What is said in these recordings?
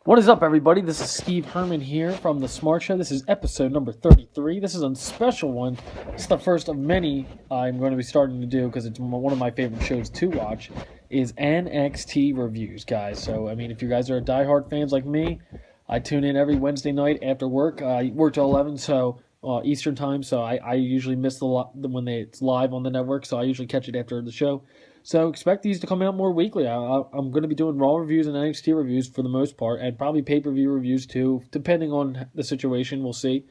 What is up, everybody? This is Steve Herman here from the Smark Show. This is episode number 33. This is a special one. It's the first of many I'm going to be starting to do because it's one of my favorite shows to watch is NXT reviews, guys. So, I mean, if you guys are diehard fans like me, I tune in every Wednesday night after work. I work till 11, so Eastern time, so I usually miss when it's live on the network, so I usually catch it after the show. So expect these to come out more weekly. I'm going to be doing Raw reviews and NXT reviews for the most part, and probably pay-per-view reviews too, depending on the situation. We'll see.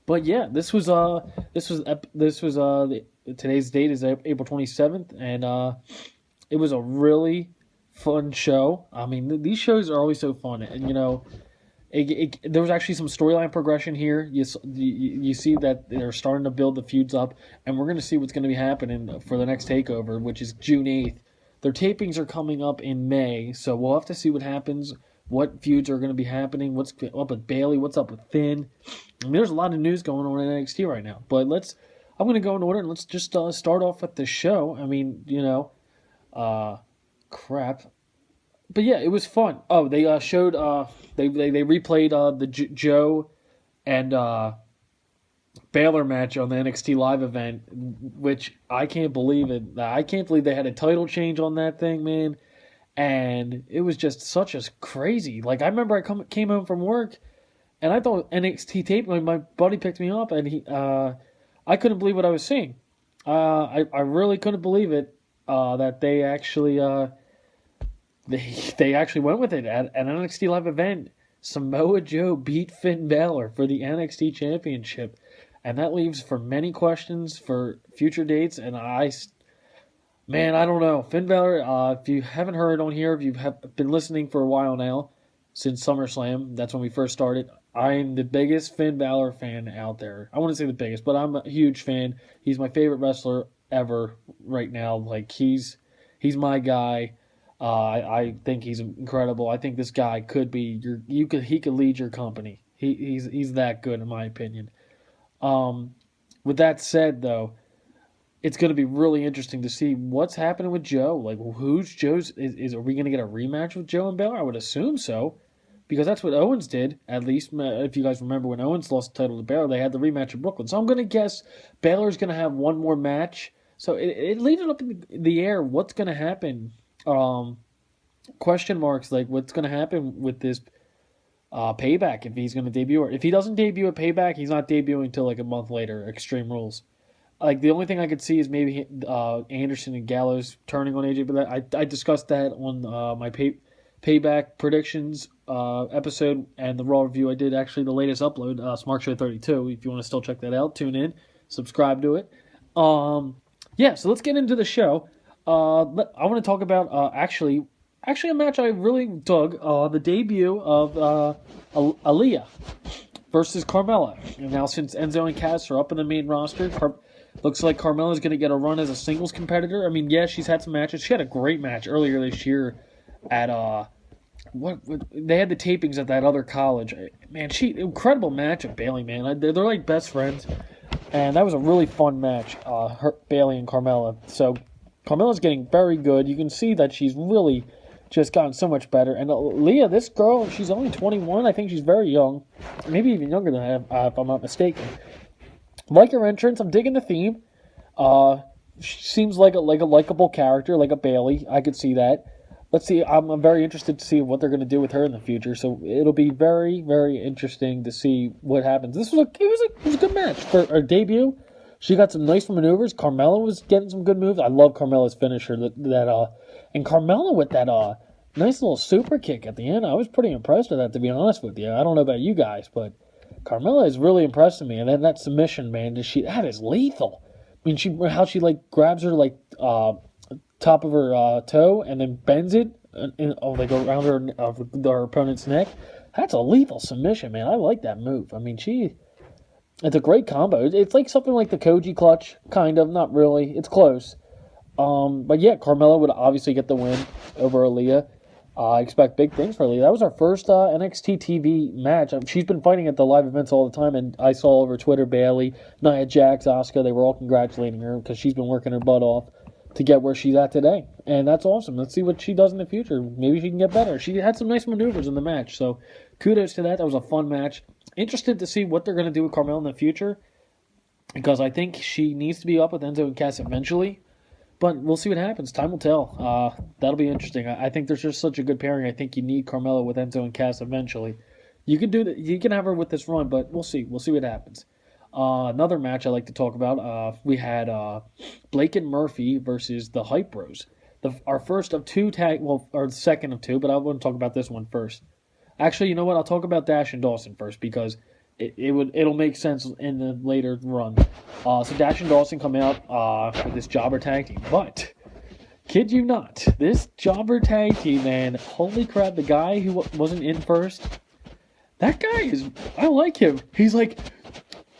But yeah, today's date is April 27th, and it was a really fun show. I mean, these shows are always so fun, and you know. There was actually some storyline progression here. You see that they're starting to build the feuds up, and we're going to see what's going to be happening for the next takeover, which is June 8th. Their tapings are coming up in May, so we'll have to see what happens, what feuds are going to be happening, what's up with Bayley, what's up with Finn. I mean, there's a lot of news going on in NXT right now, but I'm going to go in order, and let's just start off with the show. I mean, crap. But yeah, it was fun. Oh, they showed they replayed the Joe and Baylor match on the NXT live event, which I can't believe it. I can't believe they had a title change on that thing, man. And it was just such a crazy. Like, I remember I came home from work, and I thought NXT tape. My buddy picked me up, and I couldn't believe what I was seeing. I really couldn't believe it that they actually. They actually went with it at an NXT live event. Samoa Joe beat Finn Balor for the NXT Championship. And that leaves for many questions for future dates. And I don't know. Finn Balor, if you haven't heard on here, if you've been listening for a while now, since SummerSlam, that's when we first started, I'm the biggest Finn Balor fan out there. I wouldn't say the biggest, but I'm a huge fan. He's my favorite wrestler ever right now. Like, he's my guy. I think he's incredible. I think this guy could be he could lead your company. He's that good in my opinion. With that said, though, it's going to be really interesting to see what's happening with Joe. Like, who's Joe's? Are we going to get a rematch with Joe and Balor? I would assume so, because that's what Owens did. At least, if you guys remember when Owens lost the title to Balor, they had the rematch in Brooklyn. So I'm going to guess Balor's going to have one more match. So it leaves it up in the air. What's going to happen? Question marks, like what's going to happen with this Payback, if he's going to debut, or if he doesn't debut at Payback, he's not debuting until like a month later, Extreme Rules. Like, the only thing I could see is maybe Anderson and Gallows turning on AJ, but I discussed that on my Payback predictions episode, and the Raw review I did, actually the latest upload, Smark Show 32. If you want to still check that out, tune in, subscribe to it. Yeah, so let's get into the show. I want to talk about actually a match I really dug, the debut of Aaliyah versus Carmella. And now, since Enzo and Cass are up in the main roster, looks like Carmella's going to get a run as a singles competitor. I mean, yeah, she's had some matches. She had a great match earlier this year at they had the tapings at that other college. Man, incredible match at Bayley, man. They're like best friends, and that was a really fun match. Bayley and Carmella. So Carmella's getting very good. You can see that she's really just gotten so much better. And Leah, this girl, she's only 21. I think she's very young. Maybe even younger than I, if I'm not mistaken. Like her entrance. I'm digging the theme. She seems like a likable character, like a Bayley. I could see that. Let's see. I'm very interested to see what they're going to do with her in the future. So it'll be very, very interesting to see what happens. It was a good match for her debut. She got some nice maneuvers. Carmella was getting some good moves. I love Carmella's finisher. And Carmella with that nice little super kick at the end. I was pretty impressed with that, to be honest with you. I don't know about you guys, but Carmella is really impressing me. And then that submission, man, that is lethal. I mean, how she like grabs her like top of her toe and then bends it like around her opponent's neck. That's a lethal submission, man. I like that move. I mean, it's a great combo. It's like something like the Koji clutch, kind of. Not really. It's close. But yeah, Carmella would obviously get the win over Aaliyah. I expect big things for Aaliyah. That was our first NXT TV match. She's been fighting at the live events all the time, and I saw over Twitter Bayley, Nia Jax, Asuka, they were all congratulating her because she's been working her butt off. to get where she's at today. And that's awesome. Let's see what she does in the future. Maybe she can get better. She had some nice maneuvers in the match. So kudos to that. That was a fun match. Interested to see what they're going to do with Carmella in the future, because I think she needs to be up with Enzo and Cass eventually. But we'll see what happens. Time will tell. That'll be interesting. I think there's just such a good pairing. I think you need Carmella with Enzo and Cass eventually. You can do that. You can have her with this run, but we'll see. We'll see what happens. Another match I like to talk about. We had Blake and Murphy versus the Hype Bros. Our first of two or the second of two, but I want to talk about this one first. Actually, you know what? I'll talk about Dash and Dawson first, because it'll make sense in the later run. So Dash and Dawson come out with this jobber tag team, but kid you not, this jobber tag team, man, holy crap! The guy who wasn't in first, that guy I like him. He's like.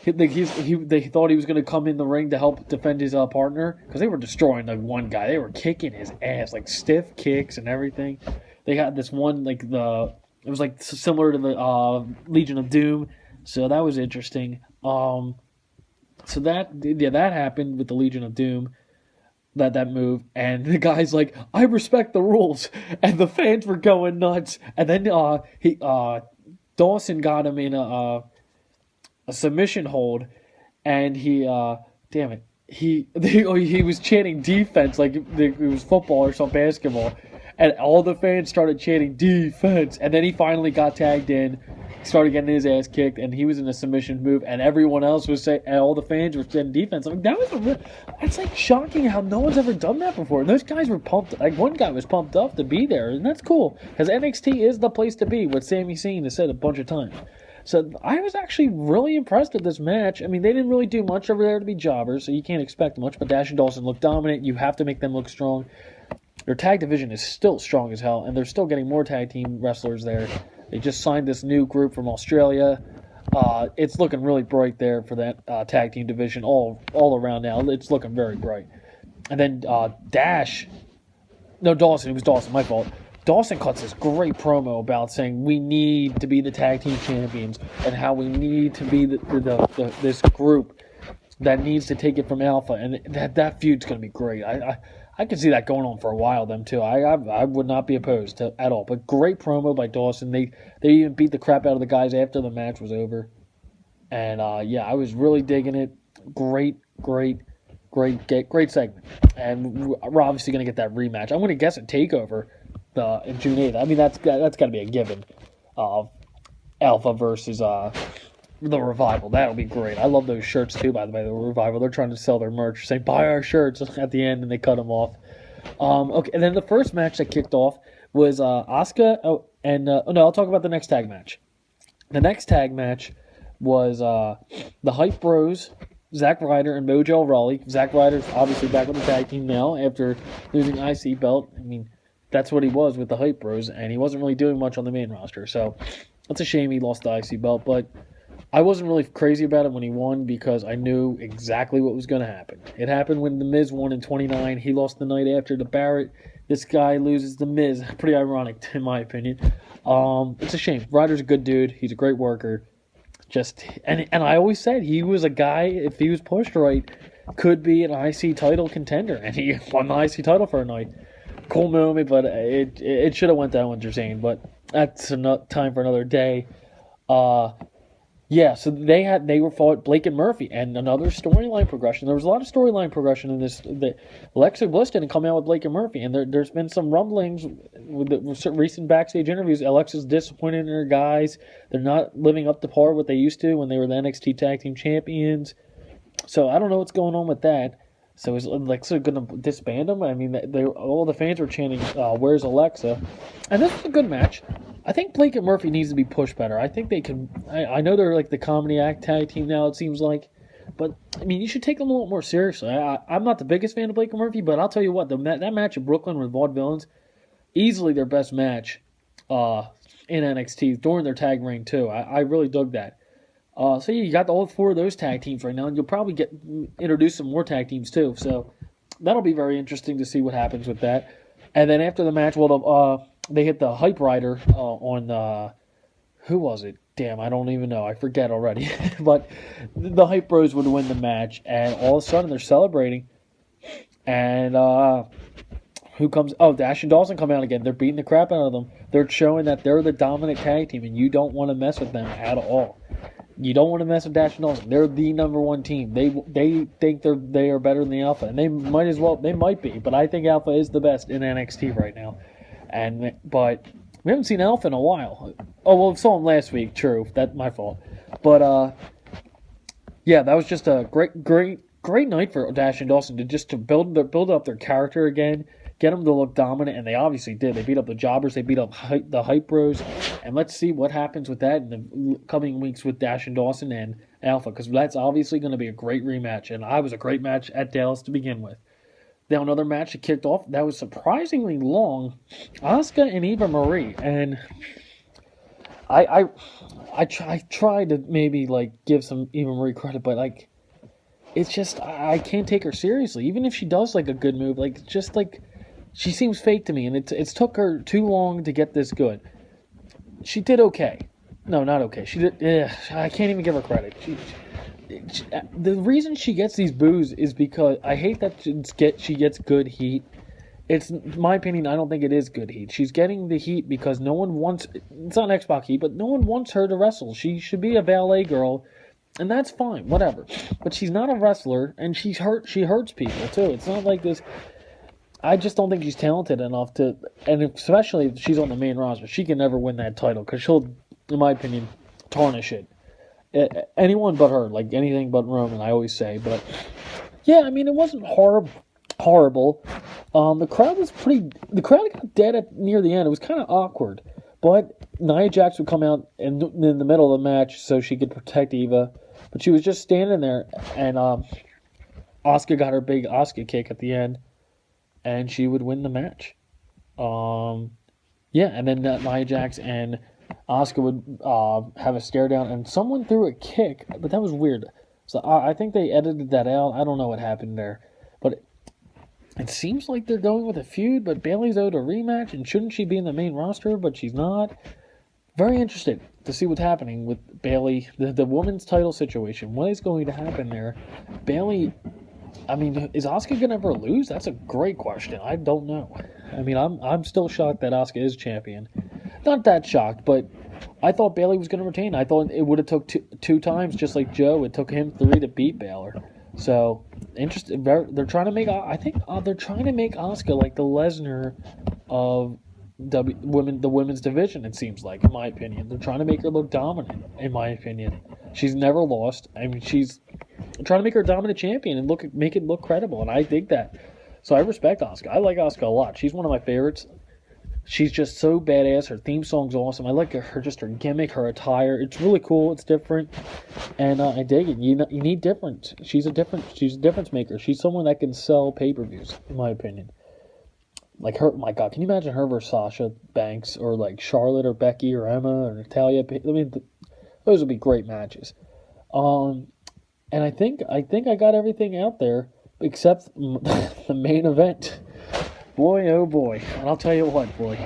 They thought he was going to come in the ring to help defend his partner, because they were destroying the one guy. They were kicking his ass, like stiff kicks and everything. They got this one, it was like similar to the Legion of Doom, so that was interesting. So that happened with the Legion of Doom, that move, and the guy's like, I respect the rules, and the fans were going nuts. And then Dawson got him in a submission hold, and he was chanting defense like it was football or some basketball, and all the fans started chanting defense, and then he finally got tagged in, started getting his ass kicked, and he was in a submission move, and everyone else was saying, and all the fans were saying defense. I'm like, it's like shocking how no one's ever done that before. And those guys were pumped. Like, one guy was pumped up to be there, and that's cool, because NXT is the place to be, what Sami Zayn has said a bunch of times. So I was actually really impressed with this match. I mean, they didn't really do much over there to be jobbers, so you can't expect much. But Dash and Dawson look dominant. You have to make them look strong. Their tag division is still strong as hell, and they're still getting more tag team wrestlers there. They just signed this new group from Australia. It's looking really bright there for that tag team division all around now. It's looking very bright. And then Dawson. It was Dawson, my fault. Dawson cuts this great promo about saying we need to be the tag team champions, and how we need to be this group that needs to take it from Alpha, and that feud's going to be great. I can see that going on for a while, them too. I would not be opposed to at all. But great promo by Dawson. They even beat the crap out of the guys after the match was over. And I was really digging it. Great segment. And we're obviously going to get that rematch. I'm going to guess a TakeOver in June 8th. I mean, that's got to be a given. Alpha versus the Revival. That'll be great. I love those shirts too, by the way, the Revival. They're trying to sell their merch, saying, buy our shirts at the end, and they cut them off. Okay, and then the first match that kicked off was Asuka. I'll talk about the next tag match. The next tag match was the Hype Bros, Zack Ryder and Mojo Rawley. Zack Ryder's obviously back on the tag team now after losing IC belt. I mean, that's what he was with the Hype Bros, and he wasn't really doing much on the main roster. So it's a shame he lost the IC belt, but I wasn't really crazy about it when he won, because I knew exactly what was going to happen. It happened when The Miz won in 29. He lost the night after to Barrett. This guy loses The Miz. Pretty ironic, in my opinion. It's a shame. Ryder's a good dude. He's a great worker. And I always said he was a guy, if he was pushed right, could be an IC title contender. And he won the IC title for a night. Cool moment, but it should have went down with Jane. But that's time for another day. So they were fought Blake and Murphy, and another storyline progression. There was a lot of storyline progression in this. Alexa Bliss didn't come out with Blake and Murphy, and there's been some rumblings with recent backstage interviews. Alexa's disappointed in her guys. They're not living up to par what they used to when they were the NXT Tag Team Champions. So I don't know what's going on with that. So is Alexa going to disband them? I mean, all the fans were chanting, "Where's Alexa?" And this was a good match. I think Blake and Murphy needs to be pushed better. I think they can. I know they're like the comedy act tag team now, it seems like. But, I mean, you should take them a little more seriously. I'm not the biggest fan of Blake and Murphy, but I'll tell you what, that match in Brooklyn with Vaudevillains, easily their best match in NXT during their tag reign, too. I really dug that. So you got all four of those tag teams right now, and you'll probably introduce some more tag teams, too. So that'll be very interesting to see what happens with that. And then after the match, they hit the Hype Rider on, who was it? Damn, I don't even know. I forget already. But the Hype Bros would win the match, and all of a sudden they're celebrating. And who comes? Oh, Dash and Dawson come out again. They're beating the crap out of them. They're showing that they're the dominant tag team, and you don't want to mess with them at all. You don't want to mess with Dash and Dawson. They're the number one team. They think they are better than the Alpha, and they might as well. They might be, but I think Alpha is the best in NXT right now. But we haven't seen Alpha in a while. Oh well, we saw him last week. True, that's my fault. But yeah, that was just a great night for Dash and Dawson to build up their character again, get them to look dominant, and they obviously did. They beat up the Jobbers, they beat up the Hype Bros, and let's see what happens with that in the coming weeks with Dash and Dawson and Alpha, because that's obviously going to be a great rematch, and I was a great match at Dallas to begin with. Now another match that kicked off that was surprisingly long, Asuka and Eva Marie, and I try to maybe like give some Eva Marie credit, but like it's just I can't take her seriously. Even if she does like a good move, like just like she seems fake to me, and it's took her too long to get this good. She did okay. No, not okay. She did. I can't even give her credit. The reason she gets these boos is because I hate that she gets good heat. It's in my opinion. I don't think it is good heat. She's getting the heat because no one wants. It's not Xbox heat, but no one wants her to wrestle. She should be a ballet girl, and that's fine, whatever. But she's not a wrestler, and she's hurt. She hurts people too. It's not like this. I just don't think she's talented enough to, and especially if she's on the main roster, she can never win that title because she'll, in my opinion, tarnish it. Anyone but her, like anything but Roman, I always say. But yeah, I mean, it wasn't horrible. The crowd was pretty. The crowd got dead near the end. It was kind of awkward, but Nia Jax would come out in the middle of the match so she could protect Eva, but she was just standing there, and Asuka got her big Asuka kick at the end, and she would win the match. Yeah, and then Nia Jax and Asuka would have a stare down, and someone threw a kick, but that was weird. So I think they edited that out. I don't know what happened there, but it seems like they're going with a feud. But Bayley's owed a rematch, and shouldn't she be in the main roster? But she's not. Very interested to see what's happening with Bayley, the women's title situation. What is going to happen there? Bayley. I mean, is Asuka gonna ever lose? That's a great question. I don't know. I mean, I'm still shocked that Asuka is champion. Not that shocked, but I thought Bayley was gonna retain. I thought it would have took two times, just like Joe. It took him 3 to beat Baylor. So interesting. They're trying to make. I think they're trying to make Asuka like the Lesnar of the women's division. It seems like, in my opinion, they're trying to make her look dominant. In my opinion, she's never lost. I mean, she's trying to make her a dominant champion and make it look credible, and I dig that. So I respect Asuka. I like Asuka a lot. She's one of my favorites. She's just so badass. Her theme song's awesome. I like her gimmick, her attire. It's really cool. It's different, and I dig it. You need difference. She's a difference maker. She's someone that can sell pay-per-views, in my opinion. Like her, my God, can you imagine her versus Sasha Banks, or like Charlotte or Becky or Emma or Natalia? I mean, those would be great matches. And I think I got everything out there except the main event. Boy, oh boy. And I'll tell you what, boy.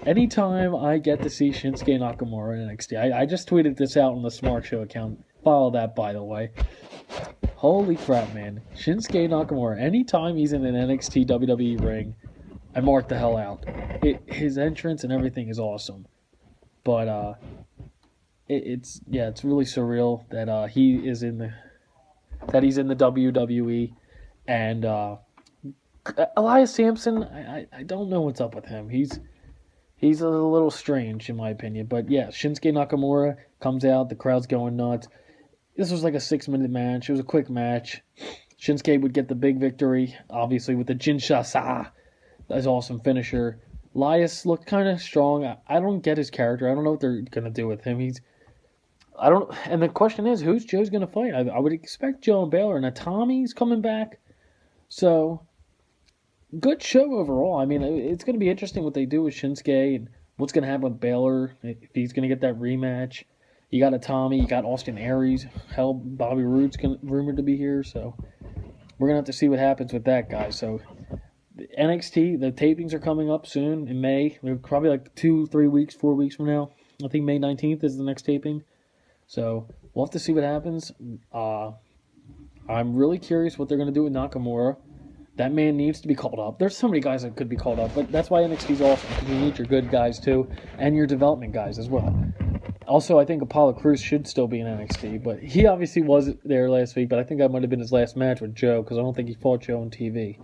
Anytime I get to see Shinsuke Nakamura in NXT, I just tweeted this out on the Smark Show account. Follow that, by the way. Holy crap, man. Shinsuke Nakamura, anytime he's in an NXT WWE ring, I mark the hell out. His entrance and everything is awesome. But, it's really surreal that he's in the WWE, and Elias Sampson, I don't know what's up with him. He's a little strange in my opinion, but yeah, Shinsuke Nakamura comes out, the crowd's going nuts. This was like a 6-minute match. It was a quick match. Shinsuke would get the big victory, obviously with the Jinshasa, that's awesome finisher. Elias looked kind of strong. I don't get his character. I don't know what they're gonna do with him. And the question is, who's Joe's going to fight? I would expect Joe and Baylor, and Tommy's coming back. So, good show overall. I mean, it's going to be interesting what they do with Shinsuke and what's going to happen with Baylor, if he's going to get that rematch. You got a Tommy, you got Austin Aries. Hell, Bobby Roode's rumored to be here, so we're going to have to see what happens with that guy. So, NXT, the tapings are coming up soon in May. They're probably like 2-3 weeks, 4 weeks from now. I think May 19th is the next taping. So, we'll have to see what happens. I'm really curious what they're going to do with Nakamura. That man needs to be called up. There's so many guys that could be called up, but that's why NXT's awesome, because you need your good guys too, and your development guys as well. Also, I think Apollo Crews should still be in NXT, but he obviously was there last week, but I think that might have been his last match with Joe, because I don't think he fought Joe on TV.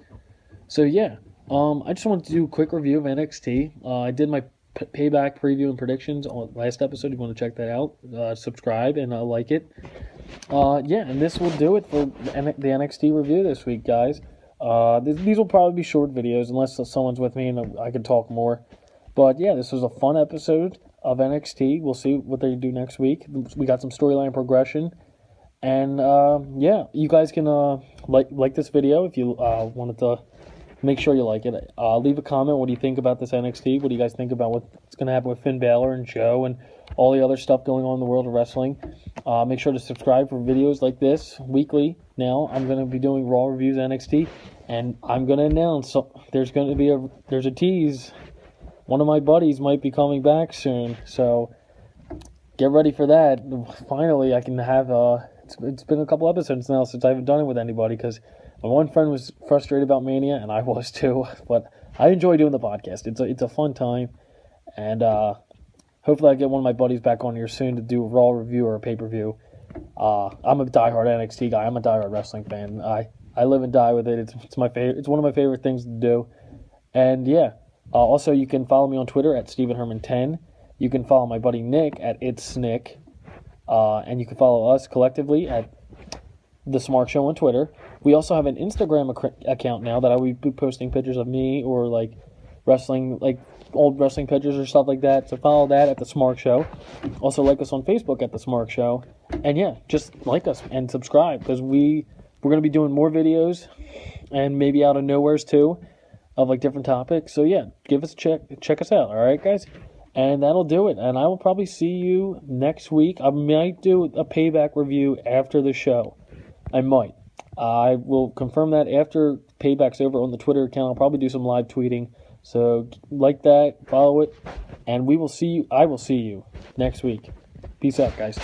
So yeah, I just wanted to do a quick review of NXT. I did my payback preview and predictions on last episode. If you want to check that out, subscribe and like it. Yeah, and this will do it for the NXT review this week, guys. These will probably be short videos unless someone's with me and I can talk more. But yeah, this was a fun episode of NXT. We'll see what they do next week. We got some storyline progression. And yeah, you guys can like this video if you wanted to. Make sure you like it. Leave a comment. What do you think about this NXT? What do you guys think about what's going to happen with Finn Balor and Joe and all the other stuff going on in the world of wrestling? Make sure to subscribe for videos like this weekly. Now I'm going to be doing Raw reviews of NXT, and I'm going to announce there's a tease. One of my buddies might be coming back soon, so get ready for that. Finally, I can have it's been a couple episodes now since I haven't done it with anybody because my one friend was frustrated about Mania, and I was too. But I enjoy doing the podcast. It's a fun time, and hopefully I get one of my buddies back on here soon to do a Raw review or a pay-per-view. I'm a diehard NXT guy. I'm a diehard wrestling fan. I live and die with it. It's my favorite. It's one of my favorite things to do. And yeah, also you can follow me on Twitter at StephenHerman10. You can follow my buddy Nick at It'sNick. And you can follow us collectively at The Smark Show on Twitter. We also have an Instagram account now that I will be posting pictures of me or like wrestling, like old wrestling pictures or stuff like that. So follow that at The Smark Show. Also like us on Facebook at The Smark Show. And yeah, just like us and subscribe because we're going to be doing more videos and maybe out of nowheres too of like different topics. So yeah, give us a check us out. All right, guys. And that'll do it. And I will probably see you next week. I might do a payback review after the show. I might. I will confirm that after payback's over on the Twitter account. I'll probably do some live tweeting. So like that, follow it, and I will see you next week. Peace out, guys.